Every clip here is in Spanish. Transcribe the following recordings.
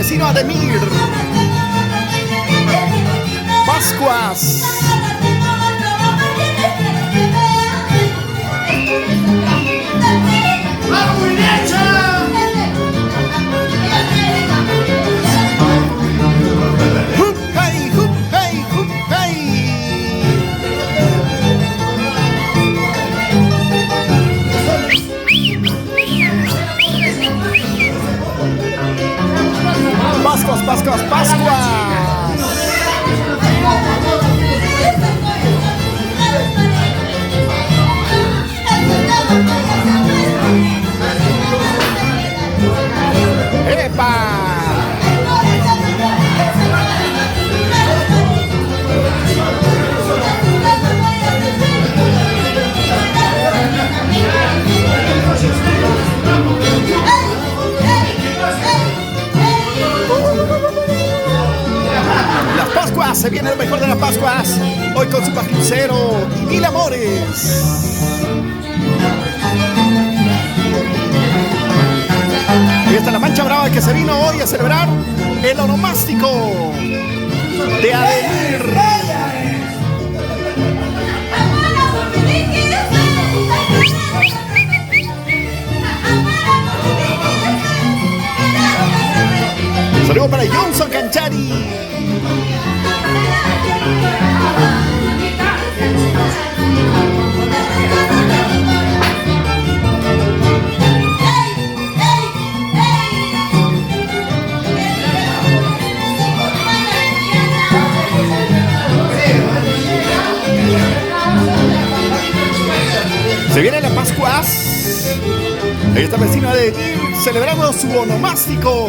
vecino Ademir. Pascuas. Pascuas, Pascuas, Pascuas. ¡Epa! Las Pascuas, se viene lo mejor de las Pascuas. Hoy con Super Crucero y Mil Amores. Y esta es la Mancha Brava que se vino hoy a celebrar el onomástico de Ademir. Saludos para Johnson Canchari. Se vienen las Pascuas. Ahí está vecina de Edil celebrando su onomástico.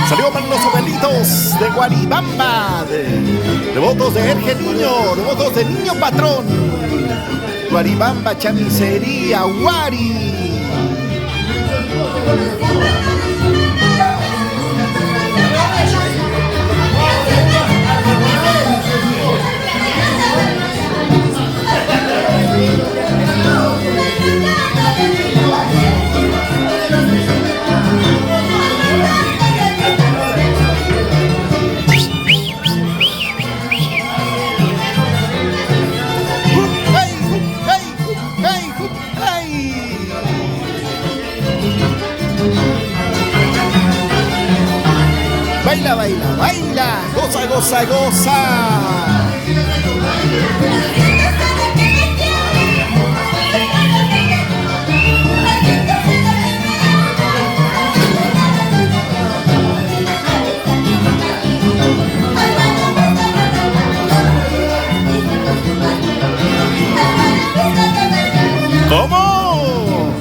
Salió para los abuelitos de Guaribamba, devotos de Erge Niño, devotos de Niño Patrón. Guaribamba, chamicería, Guari. Baila, baila, baila, goza, goza, goza. ¿Cómo?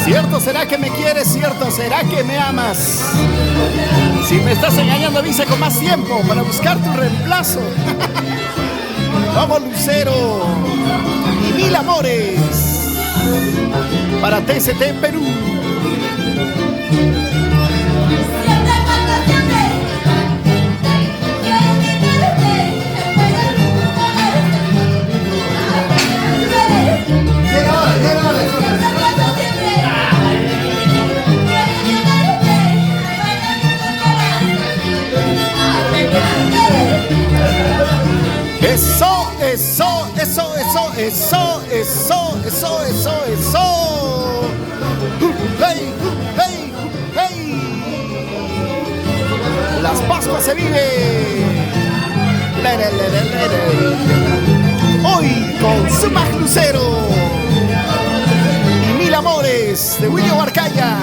¿Cierto será que me quieres? ¿Cierto será que me amas? Si me estás engañando, avisa con más tiempo para buscar tu reemplazo. Vamos, Lucero. Y Mil Amores para TCT Perú. Eso, eso, eso, eso, eso, eso, eso, eso, eso. Hey, hey, hey. Las Pascuas se vive. Hoy con Super Crucero y Mil Amores de William Arcaya.